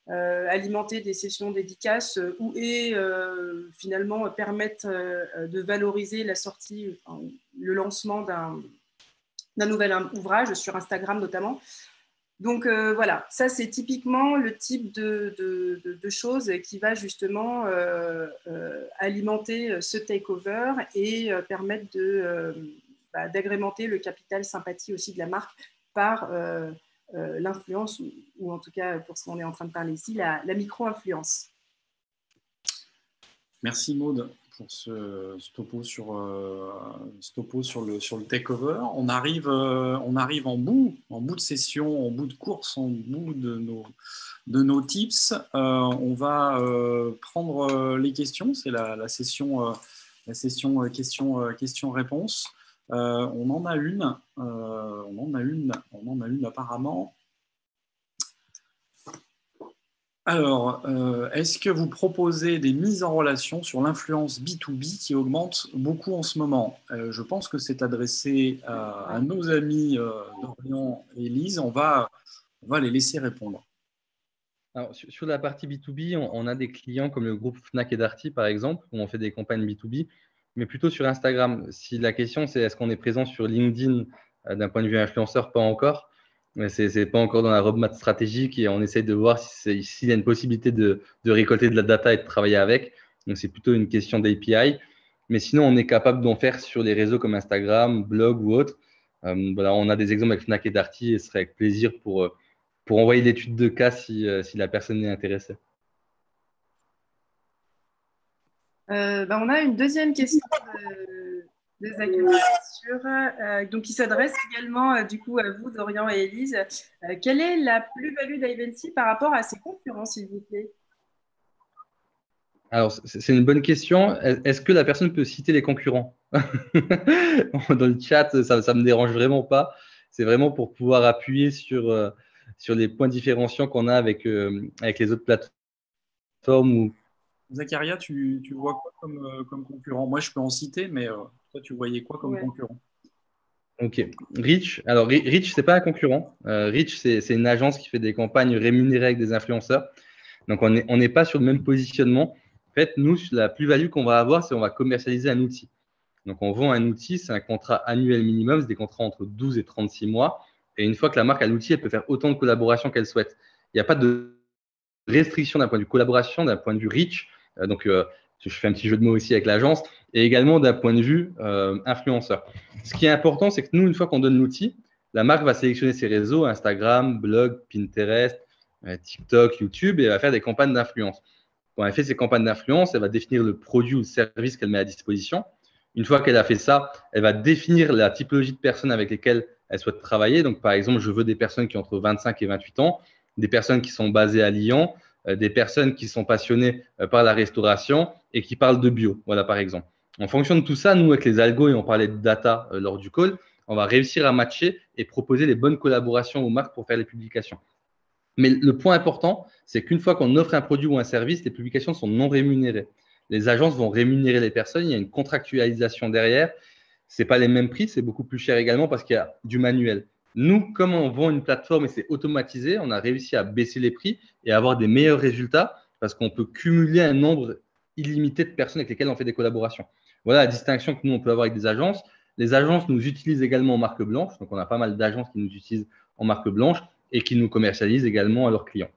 alimenter des sessions dédicaces et finalement permettre de valoriser la sortie, enfin, le lancement d'un nouvel ouvrage sur Instagram notamment. Donc voilà, ça c'est typiquement le type de choses qui va justement alimenter ce takeover et permettre d'agrémenter le capital sympathie aussi de la marque par l'influence ou en tout cas pour ce qu'on est en train de parler ici, la micro-influence. Merci Maud pour ce topo sur le takeover. On arrive en bout de session, en bout de course, en bout de nos tips. On va prendre les questions. C'est la session questions-réponses. On en a une apparemment. Alors, est-ce que vous proposez des mises en relation sur l'influence B2B qui augmente beaucoup en ce moment? Je pense que c'est adressé à nos amis Dorian et Elise. On va les laisser répondre. Alors, sur la partie B2B, on a des clients comme le groupe Fnac et Darty, par exemple, où on fait des campagnes B2B, mais plutôt sur Instagram. Si la question, c'est est-ce qu'on est présent sur LinkedIn d'un point de vue influenceur, pas encore. Ce n'est pas encore dans la roadmap stratégique et on essaye de voir s'il y a une possibilité de récolter de la data et de travailler avec. Donc, c'est plutôt une question d'API. Mais sinon, on est capable d'en faire sur les réseaux comme Instagram, blog ou autre. Voilà, on a des exemples avec Fnac et Darty et ce serait avec plaisir pour envoyer l'étude de cas si la personne est intéressée. On a une deuxième question de Zachary donc qui s'adresse également du coup à vous, Dorian et Elise. Quelle est la plus-value d'Ivancy par rapport à ses concurrents, s'il vous plaît? Alors, c'est une bonne question. Est-ce que la personne peut citer les concurrents? Dans le chat, ça ne me dérange vraiment pas. C'est vraiment pour pouvoir appuyer sur les points différenciants qu'on a avec les autres plateformes. Zacharia, tu vois quoi comme concurrent? Moi, je peux en citer, mais toi, tu voyais quoi comme concurrent? Ok. Reach. Alors, Reach, ce n'est pas un concurrent. Reach, c'est une agence qui fait des campagnes rémunérées avec des influenceurs. Donc, on n'est pas sur le même positionnement. En fait, nous, la plus-value qu'on va avoir, c'est qu'on va commercialiser un outil. Donc, on vend un outil, c'est un contrat annuel minimum, c'est des contrats entre 12 et 36 mois. Et une fois que la marque a l'outil, elle peut faire autant de collaborations qu'elle souhaite. Il n'y a pas de restriction d'un point de vue collaboration, d'un point de vue reach. Je fais un petit jeu de mots ici avec l'agence, et également d'un point de vue influenceur. Ce qui est important, c'est que nous, une fois qu'on donne l'outil, la marque va sélectionner ses réseaux, Instagram, blog, Pinterest, TikTok, YouTube, et elle va faire des campagnes d'influence. Quand elle fait ces campagnes d'influence, elle va définir le produit ou le service qu'elle met à disposition. Une fois qu'elle a fait ça, elle va définir la typologie de personnes avec lesquelles elle souhaite travailler. Donc, par exemple, je veux des personnes qui ont entre 25 et 28 ans, des personnes qui sont basées à Lyon, des personnes qui sont passionnées par la restauration et qui parlent de bio, voilà, par exemple. En fonction de tout ça, nous, avec les algos, et on parlait de data lors du call, on va réussir à matcher et proposer les bonnes collaborations aux marques pour faire les publications. Mais le point important, c'est qu'une fois qu'on offre un produit ou un service, les publications sont non rémunérées. Les agences vont rémunérer les personnes, il y a une contractualisation derrière. Ce n'est pas les mêmes prix, c'est beaucoup plus cher également parce qu'il y a du manuel. Nous, comme on vend une plateforme et c'est automatisé, on a réussi à baisser les prix et à avoir des meilleurs résultats parce qu'on peut cumuler un nombre illimité de personnes avec lesquelles on fait des collaborations. Voilà la distinction que nous, on peut avoir avec des agences. Les agences nous utilisent également en marque blanche. Donc, on a pas mal d'agences qui nous utilisent en marque blanche et qui nous commercialisent également à leurs clients.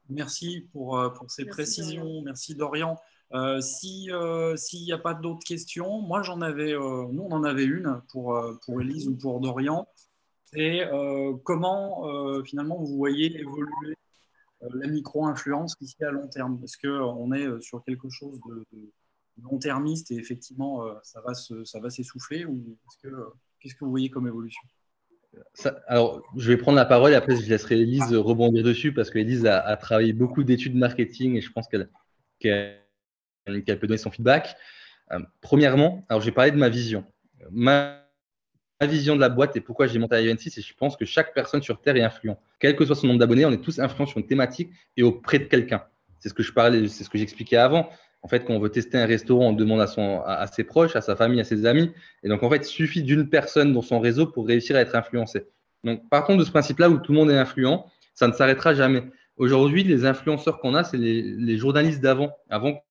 Merci pour ces précisions. Dorian. Merci Dorian. S'il n'y a pas d'autres questions, moi nous on en avait une pour Élise ou pour Dorian. C'est comment finalement vous voyez évoluer la micro-influence ici à long terme. Est-ce qu'on est sur quelque chose de long-termiste et effectivement ça va s'essouffler ou qu'est-ce que vous voyez comme évolution? Alors, je vais prendre la parole et après, je laisserai Élise rebondir dessus parce qu'Élise a travaillé beaucoup d'études marketing et je pense qu'elle peut donner son feedback. Premièrement, alors j'ai parlé de ma vision. Ma vision de la boîte et pourquoi j'ai monté IVNC, c'est que je pense que chaque personne sur Terre est influent. Quel que soit son nombre d'abonnés, on est tous influents sur une thématique et auprès de quelqu'un. C'est ce que je parlais, c'est ce que j'expliquais avant. En fait, quand on veut tester un restaurant, on demande à ses proches, à sa famille, à ses amis. Et donc, en fait, il suffit d'une personne dans son réseau pour réussir à être influencé. Donc, par contre, de ce principe-là où tout le monde est influent, ça ne s'arrêtera jamais. Aujourd'hui, les influenceurs qu'on a, c'est les journalistes d'avant. Avant,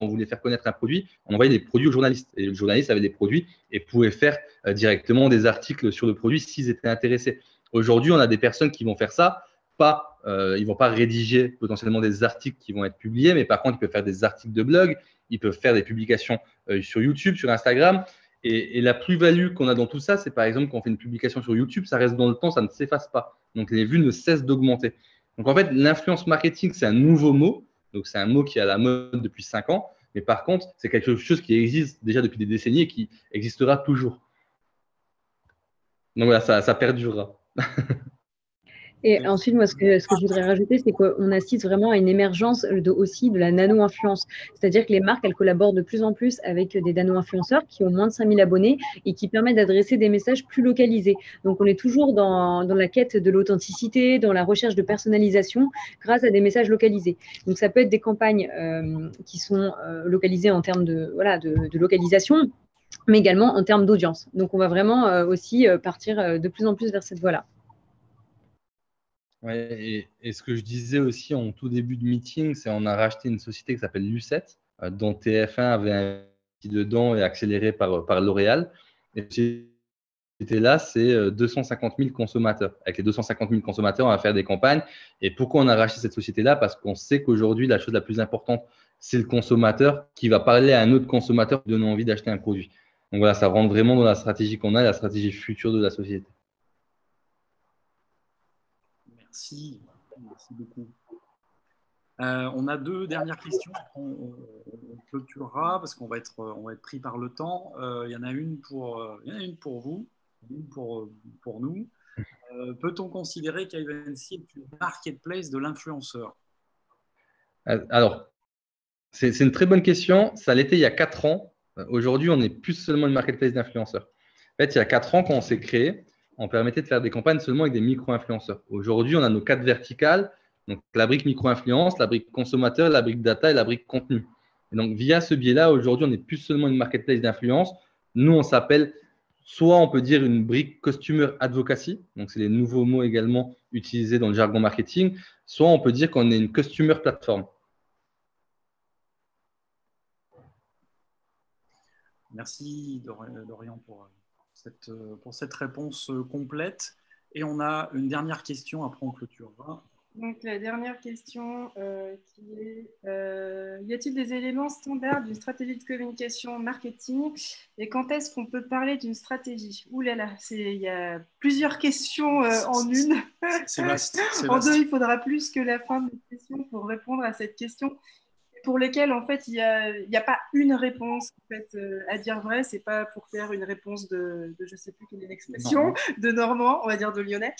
on voulait faire connaître un produit, on envoyait des produits aux journalistes. Et le journaliste avait des produits et pouvait faire directement des articles sur le produit s'ils étaient intéressés. Aujourd'hui, on a des personnes qui vont faire ça. Ils ne vont pas rédiger potentiellement des articles qui vont être publiés, mais par contre, ils peuvent faire des articles de blog, ils peuvent faire des publications sur YouTube, sur Instagram. Et la plus-value qu'on a dans tout ça, c'est par exemple quand on fait une publication sur YouTube, ça reste dans le temps, ça ne s'efface pas. Donc, les vues ne cessent d'augmenter. Donc, en fait, l'influence marketing, c'est un nouveau mot. Donc, c'est un mot qui est à la mode depuis 5 ans. Mais par contre, c'est quelque chose qui existe déjà depuis des décennies et qui existera toujours. Donc, voilà, ça perdurera. Et ensuite, moi, ce que je voudrais rajouter, c'est qu'on assiste vraiment à une émergence aussi de la nano-influence. C'est-à-dire que les marques, elles collaborent de plus en plus avec des nano-influenceurs qui ont moins de 5000 abonnés et qui permettent d'adresser des messages plus localisés. Donc, on est toujours dans la quête de l'authenticité, dans la recherche de personnalisation grâce à des messages localisés. Donc, ça peut être des campagnes qui sont localisées en termes de localisation, mais également en termes d'audience. Donc, on va vraiment aussi partir de plus en plus vers cette voie-là. Ouais, et ce que je disais aussi en tout début de meeting, c'est qu'on a racheté une société qui s'appelle Lucette, dont TF1 avait investi dedans et accéléré par L'Oréal. Et c'était là, c'est 250 000 consommateurs. Avec les 250 000 consommateurs, on va faire des campagnes. Et pourquoi on a racheté cette société-là? Parce qu'on sait qu'aujourd'hui, la chose la plus importante, c'est le consommateur qui va parler à un autre consommateur qui donne envie d'acheter un produit. Donc voilà, ça rentre vraiment dans la stratégie qu'on a, la stratégie future de la société. Merci beaucoup. On a 2 dernières questions. On clôturera parce qu'on va être pris par le temps. Il y en a une pour vous, une pour nous. Peut-on considérer qu'IVNC est une marketplace de l'influenceur? Alors, c'est une très bonne question. Ça l'était il y a 4 ans. Aujourd'hui, on n'est plus seulement une marketplace d'influenceurs. En fait, il y a 4 ans, quand on s'est créé, on permettait de faire des campagnes seulement avec des micro-influenceurs. Aujourd'hui, on a nos 4 verticales. Donc, la brique micro-influence, la brique consommateur, la brique data et la brique contenu. Et donc, via ce biais-là, aujourd'hui, on n'est plus seulement une marketplace d'influence. Nous, on s'appelle Soit on peut dire une brique Customer Advocacy, donc c'est les nouveaux mots également utilisés dans le jargon marketing, soit on peut dire qu'on est une Customer Platform. Merci Dorian pour cette réponse complète. Et on a une dernière question, après on clôturera. Donc la dernière question qui est y a-t-il des éléments standards d'une stratégie de communication marketing et quand est-ce qu'on peut parler d'une stratégie? Ouh là là, il y a plusieurs questions en une. C'est vaste. En deux, il faudra plus que la fin de la question pour répondre à cette question. Pour lesquels, en fait, il n'y a pas une réponse en fait, à dire vrai. Ce n'est pas pour faire une réponse de je ne sais plus quelle est l'expression, de Normand, on va dire de Lyonnais.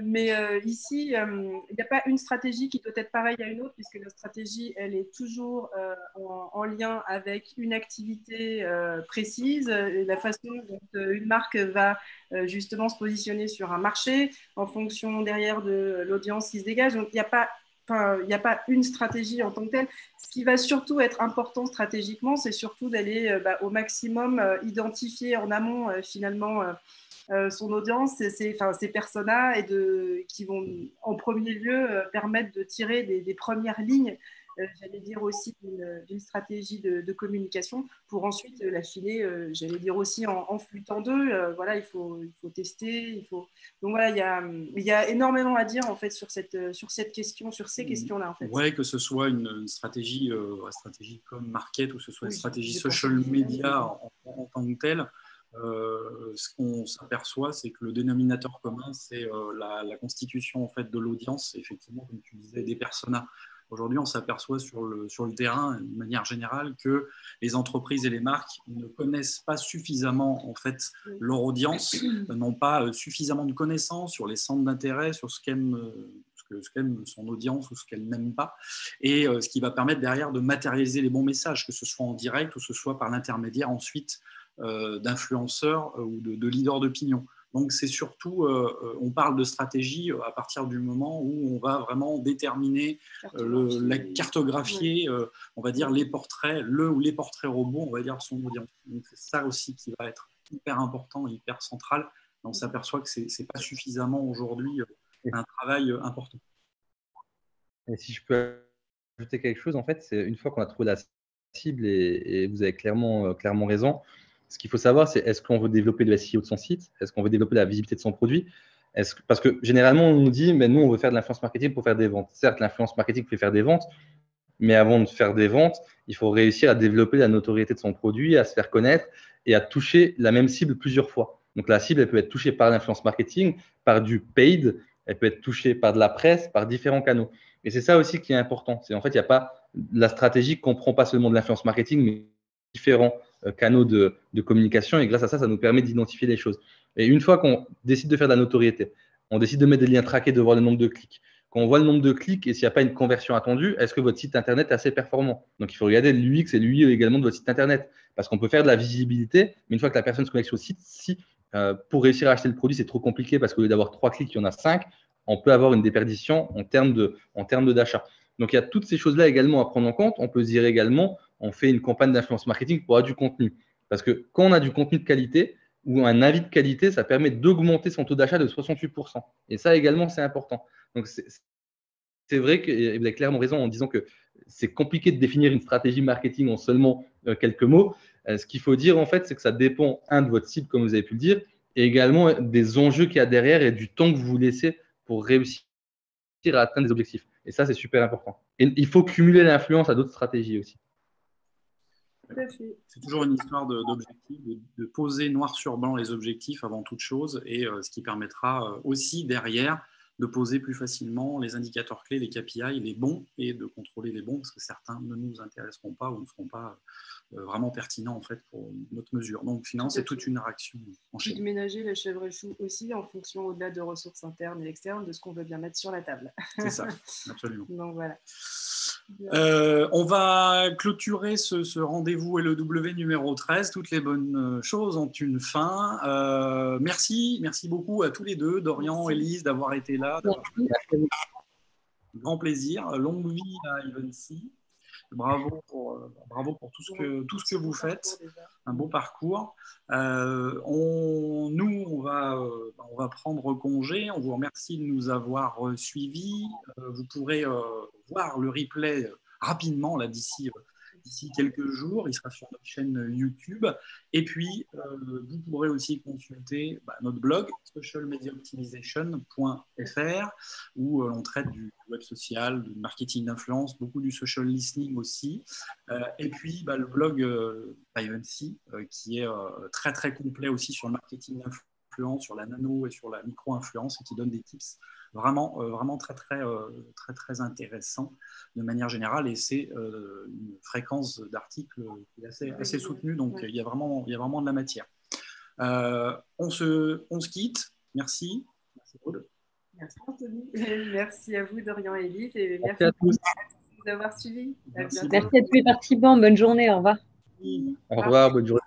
Mais ici, il n'y a pas une stratégie qui doit être pareille à une autre, puisque la stratégie, elle est toujours en lien avec une activité précise, la façon dont une marque va justement se positionner sur un marché, en fonction derrière de l'audience qui se dégage. Donc, il n'y a pas une stratégie en tant que telle. Ce qui va surtout être important stratégiquement, c'est surtout d'aller au maximum identifier en amont finalement son audience, ses personas et qui vont en premier lieu permettre de tirer des premières lignes, j'allais dire aussi d'une stratégie de communication pour ensuite l'affiner, j'allais dire aussi en flux en deux. Voilà, il faut tester, donc voilà, il y a énormément à dire en fait sur cette question, sur ces questions-là en fait. Ouais, que ce soit une stratégie comme market ou que ce soit une stratégie social media en tant que telle. Ce qu'on s'aperçoit, c'est que le dénominateur commun, c'est la constitution en fait de l'audience, effectivement, comme tu disais, des personas. Aujourd'hui, on s'aperçoit sur le terrain, de manière générale, que les entreprises et les marques ne connaissent pas suffisamment en fait leur audience, n'ont pas suffisamment de connaissances sur les centres d'intérêt, sur ce qu'aime son audience ou ce qu'elle n'aime pas, et ce qui va permettre derrière de matérialiser les bons messages, que ce soit en direct ou que ce soit par l'intermédiaire ensuite d'influenceurs ou de leaders d'opinion. Donc c'est surtout, on parle de stratégie à partir du moment où on va vraiment déterminer, cartographier, on va dire les portraits, les portraits robots, on va dire son audience. Donc c'est ça aussi qui va être hyper important et hyper central. Et on s'aperçoit que c'est pas suffisamment aujourd'hui un travail important. Et si je peux ajouter quelque chose, en fait, c'est une fois qu'on a trouvé la cible et vous avez clairement raison. Ce qu'il faut savoir, c'est est-ce qu'on veut développer le SEO de son site? Est-ce qu'on veut développer la visibilité de son produit? Parce que généralement, on nous dit, mais nous, on veut faire de l'influence marketing pour faire des ventes. Certes, l'influence marketing fait faire des ventes, mais avant de faire des ventes, il faut réussir à développer la notoriété de son produit, à se faire connaître et à toucher la même cible plusieurs fois. Donc, la cible, elle peut être touchée par l'influence marketing, par du paid, elle peut être touchée par de la presse, par différents canaux. Et c'est ça aussi qui est important. C'est en fait, il n'y a pas la stratégie ne comprend pas seulement de l'influence marketing, mais différents canaux de communication. Et grâce à ça, ça nous permet d'identifier les choses. Et une fois qu'on décide de faire de la notoriété, on décide de mettre des liens traqués, de voir le nombre de clics. Quand on voit le nombre de clics et s'il n'y a pas une conversion attendue, est-ce que votre site Internet est assez performant? Donc, il faut regarder l'UX et l'UI également de votre site Internet. Parce qu'on peut faire de la visibilité, mais une fois que la personne se connecte sur le site, si pour réussir à acheter le produit, c'est trop compliqué parce qu'au lieu d'avoir 3 clics, il y en a 5, on peut avoir une déperdition en termes d'achat. Donc, il y a toutes ces choses-là également à prendre en compte. On peut se dire également, on fait une campagne d'influence marketing pour avoir du contenu. Parce que quand on a du contenu de qualité ou un avis de qualité, ça permet d'augmenter son taux d'achat de 68%. Et ça également, c'est important. Donc, c'est vrai que vous avez clairement raison en disant que c'est compliqué de définir une stratégie marketing en seulement quelques mots. Ce qu'il faut dire, en fait, c'est que ça dépend, de votre cible, comme vous avez pu le dire, et également des enjeux qu'il y a derrière et du temps que vous laissez pour réussir à atteindre des objectifs. Et ça, c'est super important. Et il faut cumuler l'influence à d'autres stratégies aussi. C'est toujours une histoire d'objectifs, de poser noir sur blanc les objectifs avant toute chose, et ce qui permettra aussi derrière de poser plus facilement les indicateurs clés, les KPI, les bons, et de contrôler les bons, parce que certains ne nous intéresseront pas ou ne seront pas vraiment pertinents en fait pour notre mesure. Donc finalement, c'est toute une réaction enchaînée. Et de ménager les chèvres et choux aussi en fonction, au-delà de ressources internes et externes, de ce qu'on veut bien mettre sur la table. C'est ça, absolument. Donc voilà. On va clôturer ce rendez-vous LEW numéro 13. Toutes les bonnes choses ont une fin. Merci beaucoup à tous les deux, Dorian, Élise, d'avoir été là. Grand plaisir. Longue vie à Evency. bravo pour tout ce que vous faites. Un beau parcours. On va prendre congé. On vous remercie de nous avoir suivis. Vous pourrez voir le replay rapidement là d'ici quelques jours. Il sera sur notre chaîne YouTube. Et puis, vous pourrez aussi consulter notre blog socialmediaoptimization.fr où on traite du web social, du marketing d'influence, beaucoup du social listening aussi. Et puis, le blog Privacy qui est très, très complet aussi sur le marketing d'influence, sur la nano et sur la micro-influence et qui donne des tips vraiment très, très, très, très intéressants de manière générale. Et c'est une fréquence d'articles qui est assez soutenue. Donc, il y a vraiment de la matière. On se quitte. Merci. Merci, Aude. Merci, Anthony. Merci à vous, Dorian et Élise. Et Merci à tous. De nous avoir suivis. Merci à tous les participants. Bonne journée. Au revoir. Au revoir. Bonne journée.